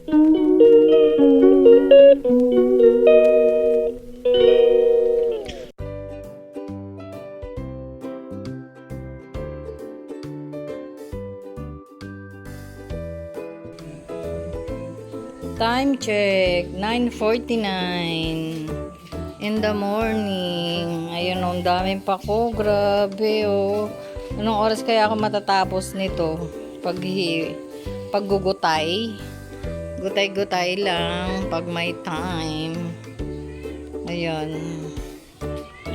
Time check, 9:49 in the morning. Ayun, ang daming pako. Grabe, oh. Anong oras kaya ako matatapos nito? Paggugutay. Gutay-gutay lang pag may time. Ayun.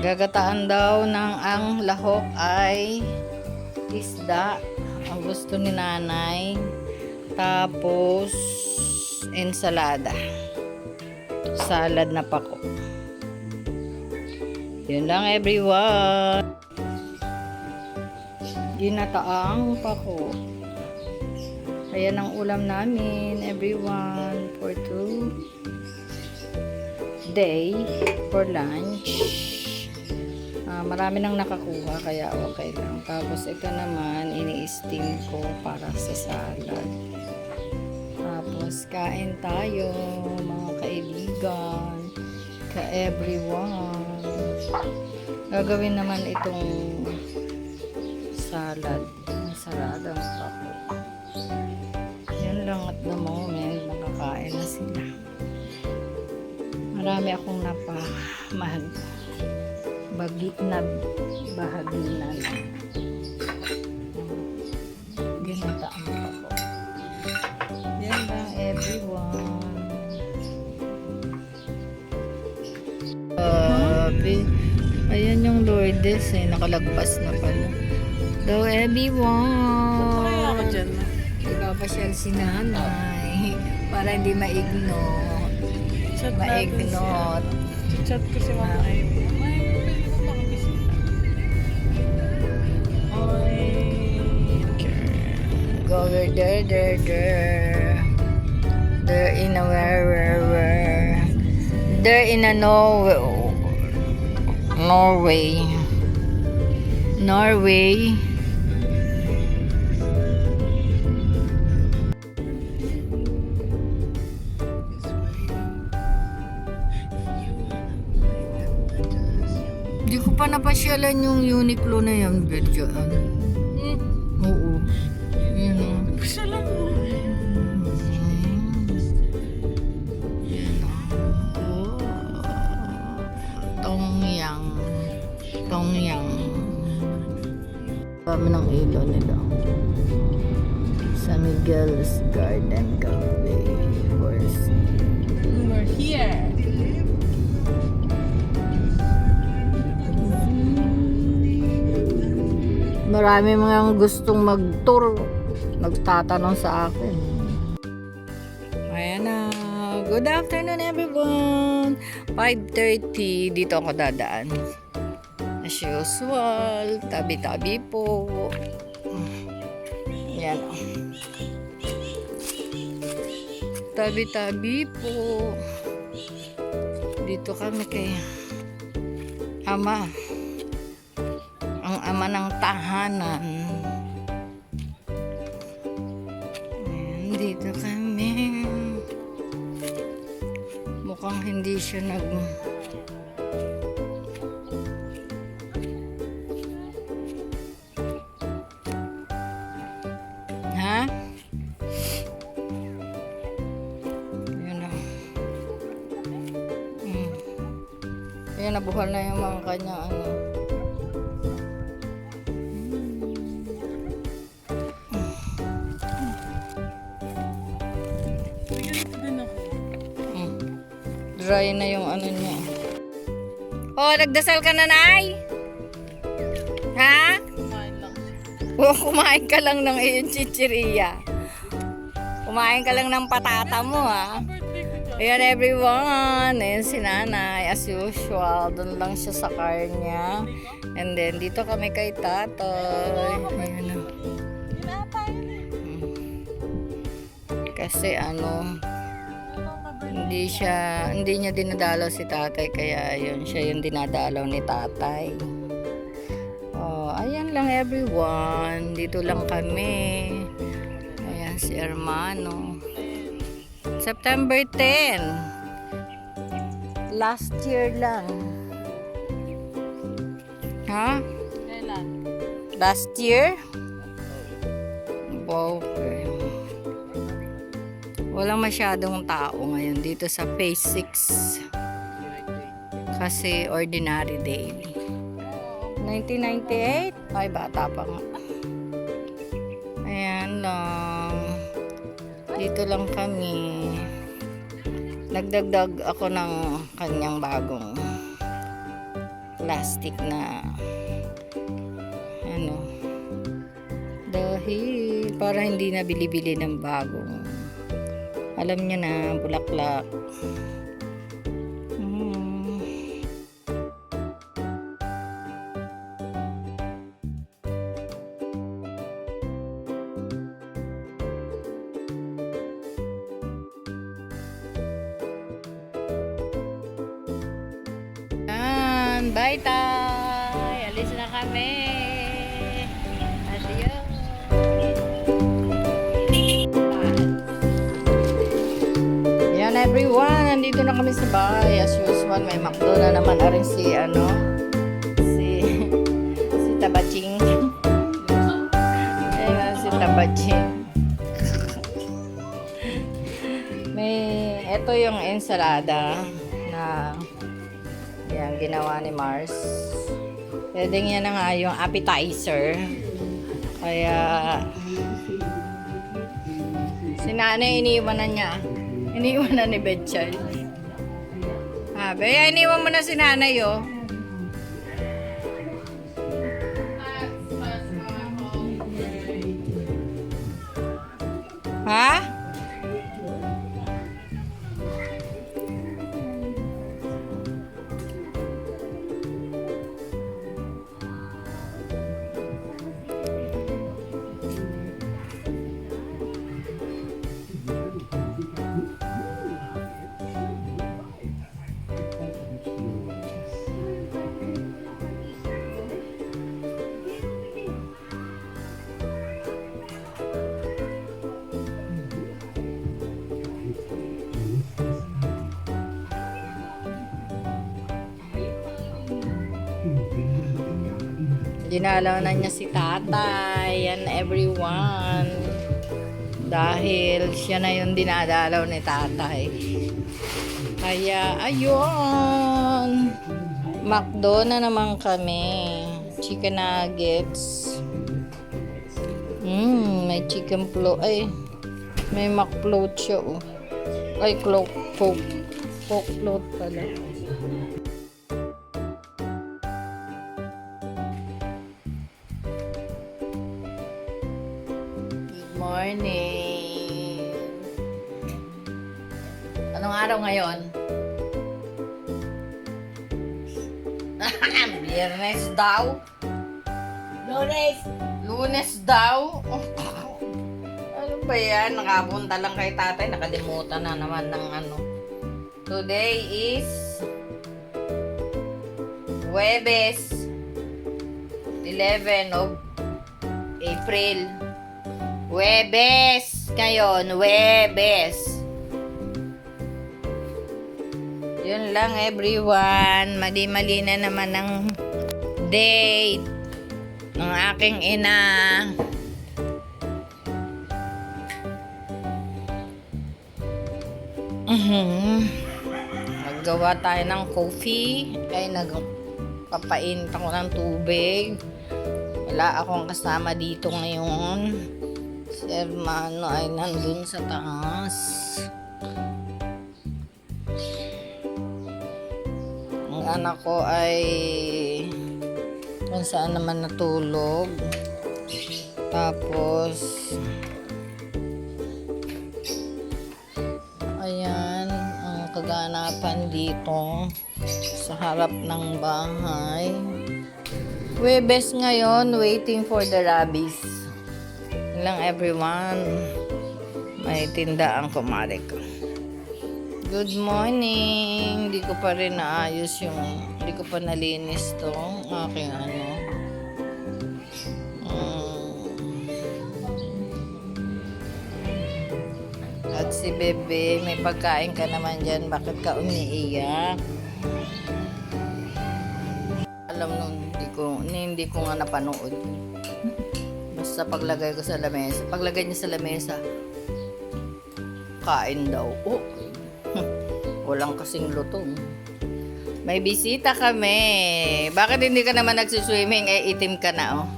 Gagataan daw ng ang lahok ay isda. Ang gusto ni nanay. Tapos ensalada. Salad na pako. Yun lang, everyone. Ginataang pako. Ayan ang ulam namin, everyone, for today for lunch. Marami nang nakakuha kaya okay lang. Tapos ito naman ini-steam ko para sa salad. Tapos kain tayo, mga kaibigan, ka-everyone. Gagawin naman itong salad. Saradang pako. Yan lang at the moment, nakakain na sila. Marami akong napamahal. Bagit na bahagi na lang. Ginataan pa ko. Yan lang, everyone. Ayan yung Lourdes eh. Nakalagpas na pala. Hello, everyone. Kaya ako dyan. Ipapasyal si nanay. Para hindi ma-ignore. Ma-ignore. Chat ko si Mama Ivy. Mama Ivy, pwede mo makabisita. Go over there. There in a where. There in a Norway. Hindi ko pa napasyalan yung Uniqlo na yan, video. Oo. Yun o. Siya lang mo. Tongyang. Kami ng ilaw nila. San Miguel's Garden Cafe. We're here. Marami mga gustong mag-tour. Nagtatanong sa akin. Ayan na. Good afternoon, everyone. 5:30. Dito ako dadaan. As usual. Tabi-tabi po. Ayan. Tabi-tabi po. Dito kami kay Ama. Ang ama ng tahanan. Ayan, dito kami. Mukhang hindi siya Ha? Ayan na. Ayan, nabuhal na yung mga kanya dry na yung niya. Oh, nagdasal ka na, Nay? Ha? Kumain lang. Oh, kumain ka lang ng iyong chichirya. Kumain ka lang ng patata mo, ha? Birthday ko dyan. Ayan, everyone. Ayan si Nanay. As usual, doon lang siya sa car niya. And then, dito kami kay Tatay. Ayan. Kasi hindi niya dinadalaw si Tatay, kaya yun, siya yung dinadalaw ni Tatay. Oh, ayan lang, everyone. Dito lang kami. Ayan si Hermano. September 10. Last year lang. Ha? Kailan? Last year? Okay. Walang masyadong tao ngayon dito sa Phase 6. Kasi ordinary day. 1998? Ay, bata pa nga. Ayan lang. Dito lang kami. Nagdagdag ako ng kanyang bagong plastic na ano, dahil para hindi na bili-bili ng bagong, alam niya na, bulaklak. Bye, Tay! Alis na kami! Adios! Yan, everyone! Nandito na kami sa bahay. As usual, may McDo na naman na rin si Tabaching. Ayan, si Tabaching. Ito yung ensalada na yan, ginawa ni Mars. Pwede nga na nga yung appetizer. Kaya si nanay iniwan na niya. Iniwan na ni Betchay. Kaya iniwan mo na si nanay, oh. Ha? Dinalaw na niya si tatay. Yan, everyone. Dahil siya na yung dinadalaw ni tatay. Kaya, ayun. McDo na naman kami. Chicken nuggets. May chicken float. Ay, may McFloat siya, oh. Ay, Coke float pala. Morning. Anong araw ngayon? Biyernes daw. Lunes daw. Ano ba yan? Nakapunta lang kay tatay. Nakalimutan na naman ng ano. Today is Huwebes 11 of April. Huwebes ngayon, Huwebes. Yun lang, everyone. Mali-mali na naman ang date ng aking ina. Naggawa tayo ng coffee. Ay, nagpapainit ako ng tubig. Wala akong kasama dito ngayon. Si hermano ay nandun sa taas. Ang anak ko ay kung saan naman natulog. Tapos ayan ang kaganapan dito sa harap ng bahay. Huwebes ngayon, waiting for the rabbis. Lang everyone, may tinda ang kumare ko. Good morning. Hindi ko pa rin naayos yung, hindi ko pa nalinis to aking ano. At si Bebe, may pagkain ka naman dyan. Bakit ka umiiyak? Alam nun, hindi ko nga napanood. Basta paglagay ko sa lamesa. Paglagay niya sa lamesa, kain daw. Oh, walang kasing lutong. May bisita kami. Bakit hindi ka naman nagsiswimming? Eh, itim ka na, oh.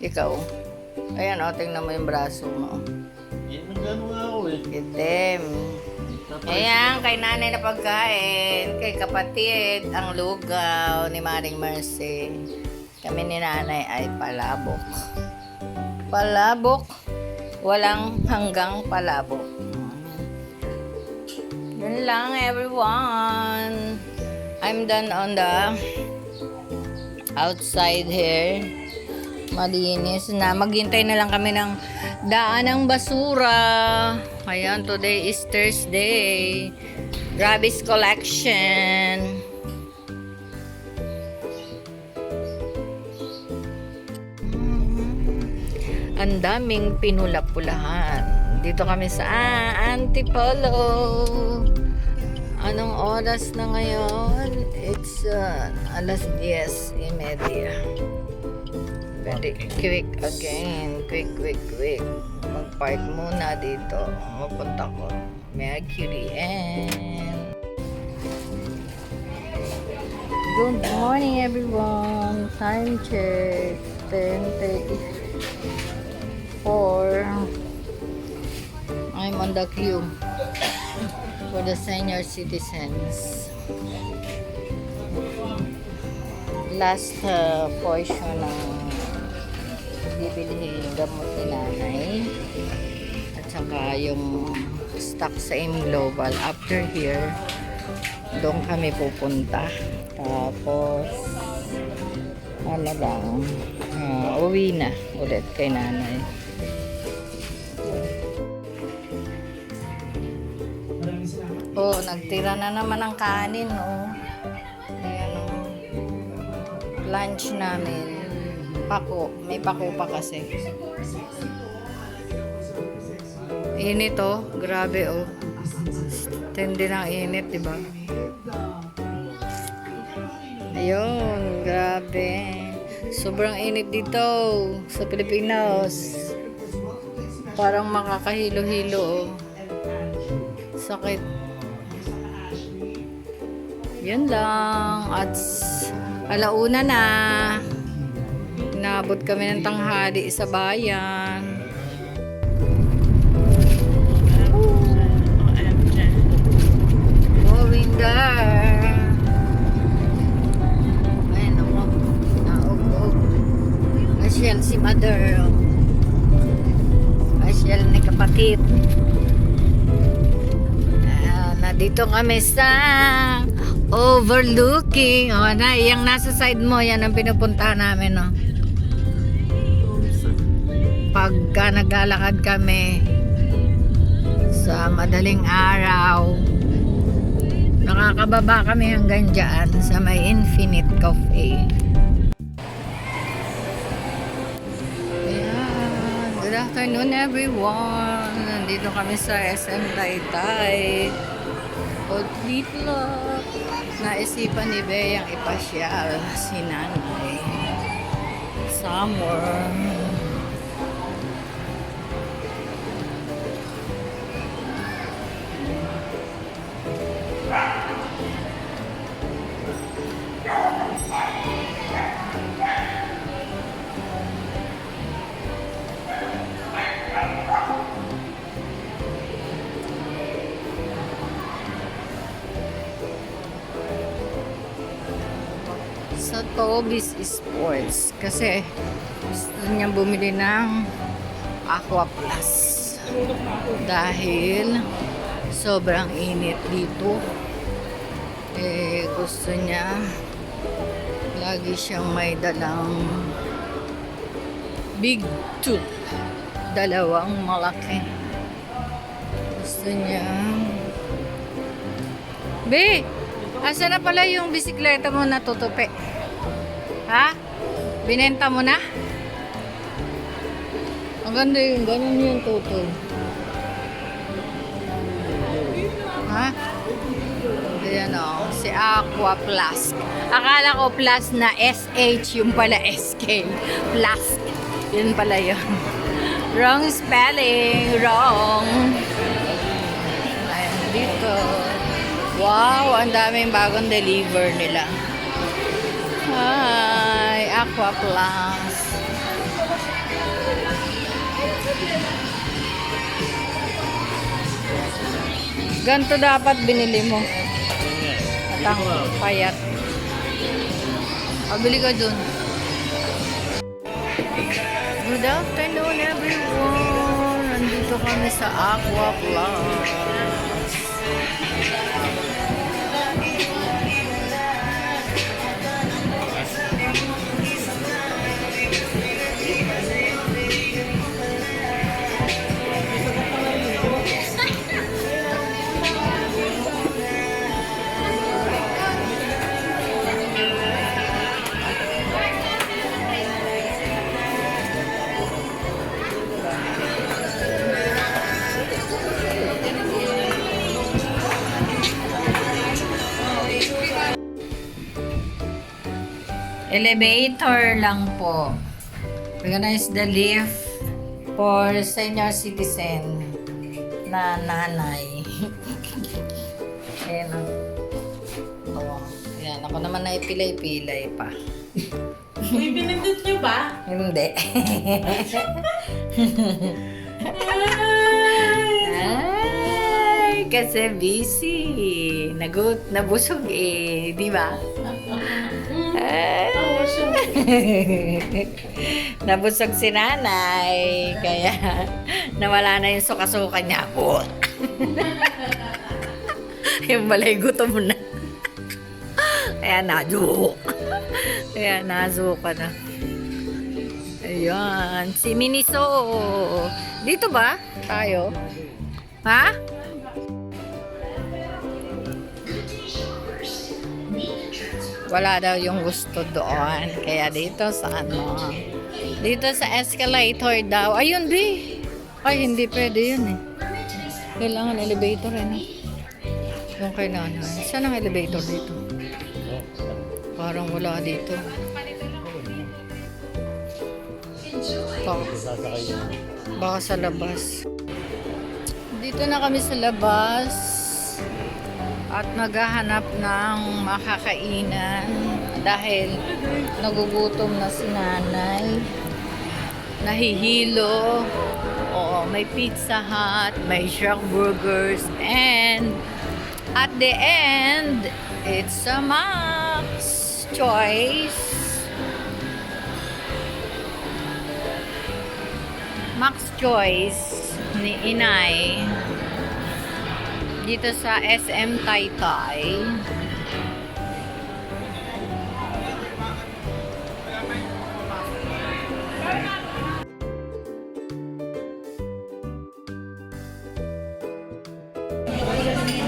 Ikaw. Ayan, oh, tingnan mo yung braso mo. Gano'n nga ako eh. Itim. Ayan, kay nanay na pagkain. Kay kapatid, ang lugaw ni Maring Mercy. Kami ni nanay ay palabok. Palabok. Walang hanggang palabok. Yun lang, everyone. I'm done on the outside here. Malinis na. Maghintay na lang kami ng daan ng basura. Ayan, today is Thursday. Rubbish collection. Ang daming pinula-pulahan. Dito kami sa Antipolo. Anong oras na ngayon? It's alas 10:30. Very quick again. Quick. Mag-park muna dito. Mapunta ko. Mercury and... Good morning, everyone. Time check. 10:34. I'm on the queue for the senior citizens. Last portion ng bibili gamot ni nanay at saka yung stock sa Global. After here, doon kami pupunta. Tapos ano lang, uwi na ulit kay nanay. Oh, nagtira na naman ng kanin, oh. Ayan, oh. Lunch namin. Pako. May pako pa kasi. Init, oh. Grabe, oh. Tindi ng init, diba? Ayun, grabe. Sobrang init dito sa Pilipinas. Parang makakahilo-hilo, oh. Sakit. Yun lang. At alauna na. Inabot kami ng tanghali sa bayan. Going there. Ayun ako. Naog-og. Asyal si mother. Asyal ni kapatid. Nandito kami sa overlooking. O, yung nasa side mo, yan ang pinupuntahan namin, no? Pagka naglalakad kami sa madaling araw, nakakababa kami hanggang dyan sa may Infinite Cafe. Ayan. Good afternoon, everyone. Nandito kami sa SM Taytay. Dito naisipan ni Beyang ipasyal si nanay somewhere. Sa Tobis Sports kasi gusto niya bumili ng Aqua Plus dahil sobrang init dito. Gusto niya lagi siyang may dalang Big 2, dalawang malaki. Gusto niya asa na pala yung bisikleta mo na tutupi? Ha? Binenta mo na? Ang ganda yung ganun yung tutol. Ha? Ayan o, si Aqua Flask. Akala ko plus na SH, yung pala SK. Flask. Yun pala yun. Wrong spelling. Wrong. Ayan, dito. Wow, ang daming bagong deliver nila. Hi, Aqua Plus. Ganto dapat binili mo. At ang payat. Pabili ka dun. Good afternoon everyone. Nandito kami sa Aqua Plus. Elevator lang po. Organize the lift for senior citizen na nanay. Ayan o. Oh, ayan. Ako naman na ipilay-pilay pa. Uy, pinindot niyo ba? Hindi. Ay, kasi busy. Nabusog eh. Di ba? Nabusog si nanay. Kaya nawala na yung suka-suka niya. Yung balay gutom na. Kaya nazuka na. Ayan. Si Miniso. Dito ba? Tayo? Ha? Wala daw yung gusto doon. Kaya dito sa dito sa escalator daw. Ayun, di. Ay, hindi pwede yun eh. Kailangan elevator eh. No? Yung kay nanay. Saan ang elevator dito? Parang wala dito. Baka sa labas. Dito na kami sa labas. At maghahanap ng makakainan dahil nagugutom na si nanay. Nahihilo. Oo, may Pizza Hut, may Shark Burgers, and at the end, it's a Max Choice. Max Choice ni Inay. Dito sa SM Taytay.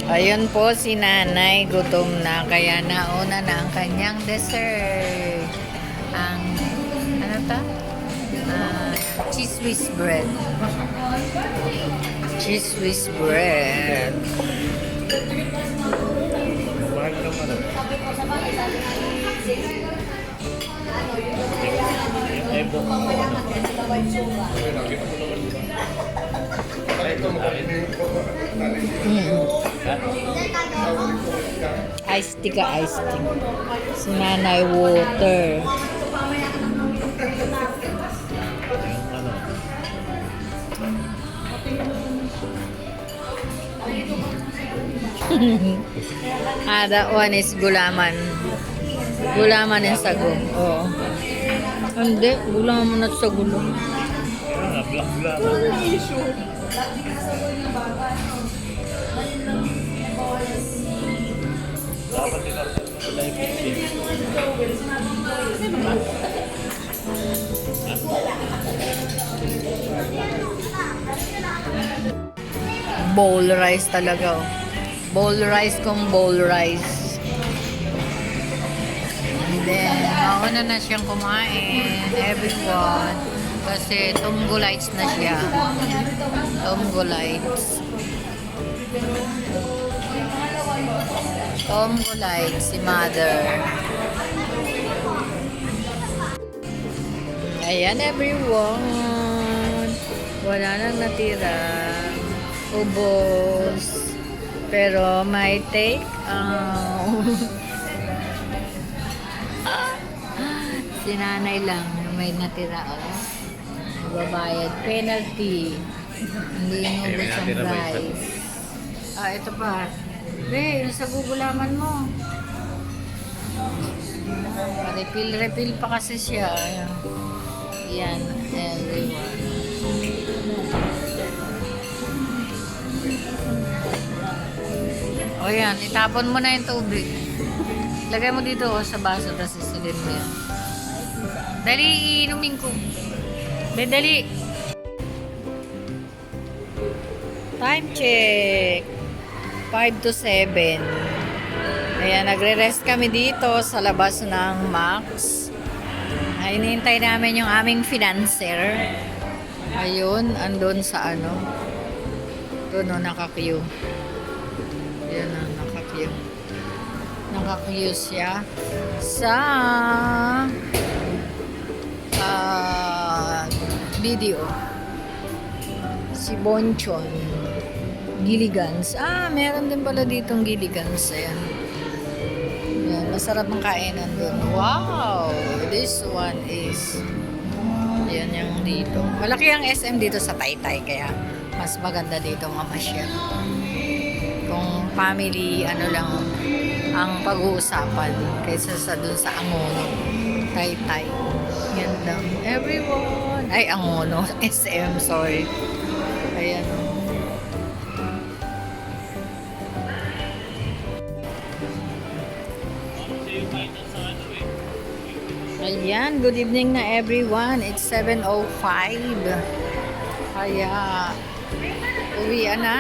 Ayun po si nanay, gutom na kaya nauna na ang kanyang dessert. Ang ano ta? Cheese whiz bread. Cheese whiz bread. Iced tea ka, iced tea. Si nanay water. That one is gulaman. Gulaman yung sago. Oo. Hindi, gulaman at sa gulo. Bowl rice talaga. Oh. Bowl rice kung bowl rice. And then, mauna na siyang kumain. Everyone. Kasi tumgulites na siya. Tumgulites. Combo light si mother. Ayan everyone. Wala nang natira. Ubos. Pero may take out. Si nanay lang may natira. Oh. Babayad. Penalty. Hindi inubos ang rice. Ito pa. Be, yung sa gugulaman mo. Refill pa kasi siya. Ayan. Yan, everyone. O yan, itapon mo na yung tubig. Lagay mo dito sa baso, tapos isilin mo yan. Dali, iinumin ko. Dali. Time check. 5 to 7. Ayan, nagre-rest kami dito sa labas ng Max. Ay, hinihintay namin yung aming financer. Ayun, andun sa ano. Doon, no, naka-queue. Ayan na, naka-queue. Naka-queue siya sa video. Si Bonchon. Giligans. Meron din pala ditong Giligans. Ayan. Ayan, masarap ang kainan doon. Wow! This one is yan yung dito. Malaki ang SM dito sa Taytay, kaya mas maganda dito mamasyal. Kung family, ano lang ang pag-uusapan kaysa sa dun sa Angono. Taytay. Yan lang. Everyone. Ay, Angono. SM, sorry. Ayan. Ayan, good evening na everyone. It's 7:05. Kaya, uwian na.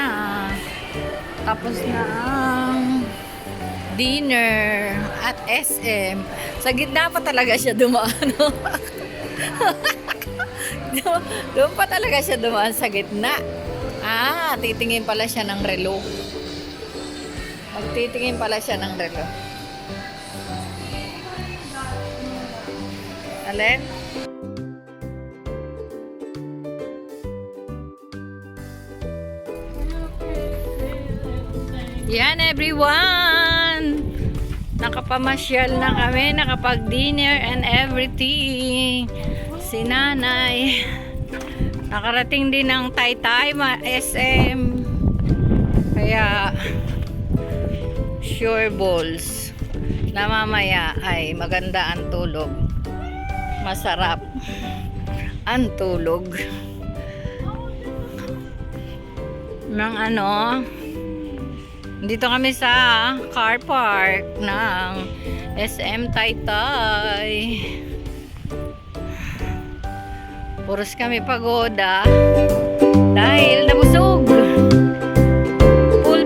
Tapos na ang dinner at SM. Sa gitna pa talaga siya dumaan. Doon pa talaga siya dumaan sa gitna. Titingin pala siya ng relo. Magtitingin pala siya ng relo. Alin? Yan everyone! Nakapamasyal na kami, nakapag-dinner and everything. Si nanay. Nakarating din ng Taytay, SM. Kaya, sure balls na mamaya ay maganda ang tulog. Masarap ang tulog ng ano. Dito kami sa car park ng SM Taytay. Puros kami pagoda dahil nabusog. Pull.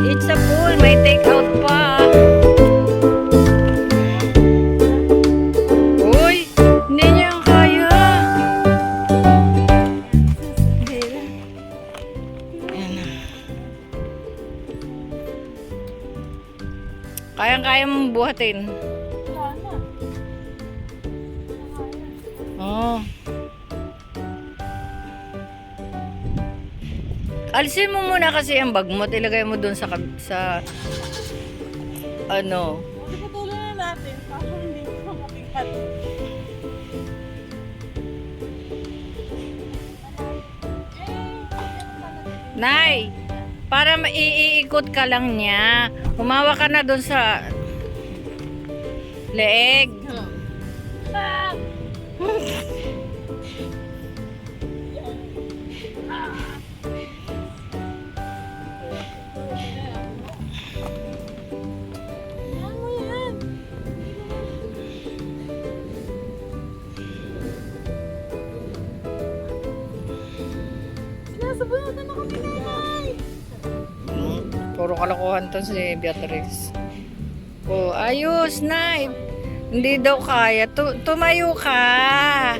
It's a pool, may take out pa. Kayang-kaya mong buhatin. Oh. Alisin mo muna kasi ang bag mo. Ilagay mo dun sa ano. Patuloy na natin. Kaso hindi ko mabigat. Nay, para maiikot ka lang niya. Humawa ka na doon sa leeg. Sinasabunutan na kami, nanay. Puro kalokohan to si Beatrice. Oh, ayos na. Hindi daw kaya. Tumayo ka.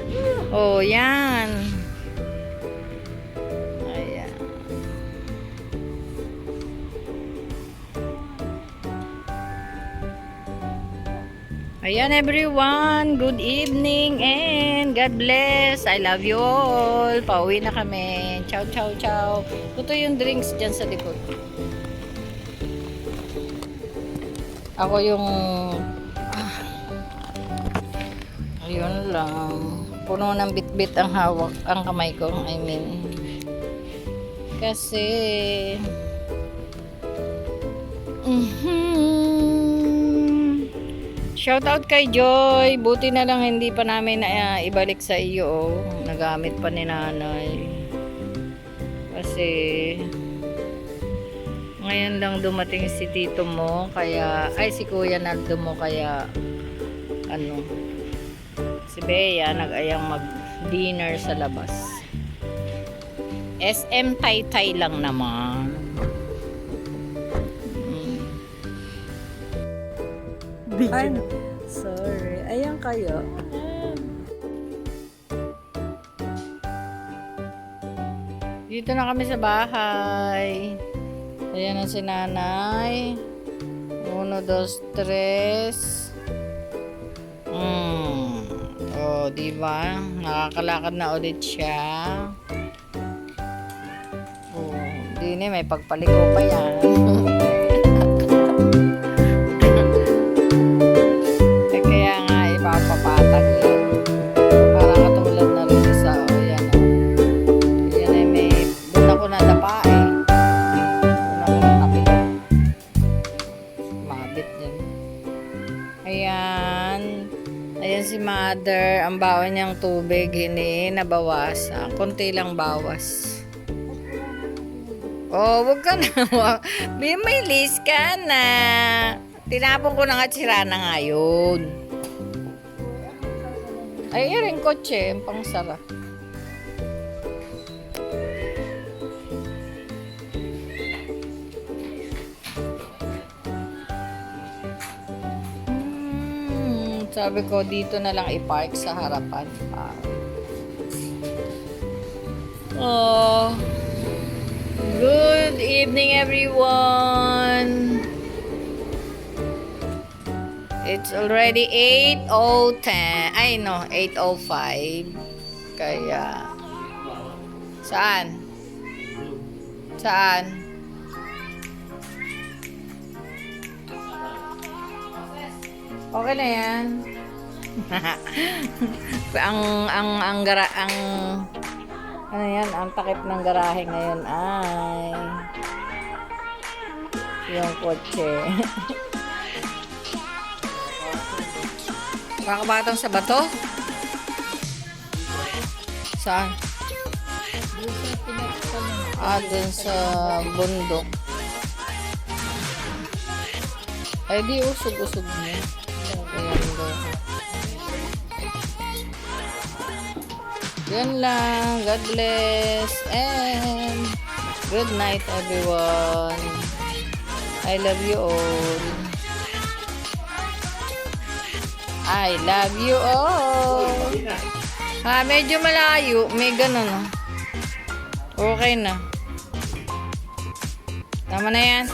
Oh, yan. Ayan. Ayan everyone, good evening and God bless. I love you all. Pauwi na kami. Ciao, ciao, ciao. Ito yung drinks dyan sa likod. Ako yung... ayun lang. Puno ng bitbit ang hawak, ang kamay ko. I mean... kasi... Shout out kay Joy. Buti na lang hindi pa namin na ibalik sa iyo. Oh. Nagamit pa ni nanay. Kasi ngayon lang dumating si tito mo kaya ay si Kuya Naldo mo kaya ano si Bea nag-ayang mag-dinner sa labas. SM Taytay lang naman. Ay, sorry. Ayan kayo. Dito na kami sa bahay. Ayan na si nanay. 1, 2, 3. Oh, diba? Nakakalakad na ulit siya. Oh, di na, may pagpaliko pa yan. Papatag lang. Parang katulad na rin isa. O, yan o. Yan ay may... doon ako nadapa eh. Doon ako natapit. Mabit yan. Ayan. Ayan si mother. Ang bawa niyang tubig. Hindi nabawasan. Konti lang bawas. Oh, wag ka na. May list ka na. Tinapon ko na nga sira na nga yun. Ay, rin kotse, ang pangsara. Sabi ko, dito na lang i-park sa harapan. Oh, good evening everyone. It's already 8:10. Ay no, 8:05. Kaya saan? Saan? Okay na yan. ang ano yan, ang takip ng garahe ngayon ay yung kotse. Kakabatang sa bato? Saan? Dun sa bundok. Ay, di usog-usog niya. Ayan doon. Yan lang. God bless. And good night, everyone. I love you all. I love you all. Ha, medyo malayo. May ganun. Okay na. Tama na yan.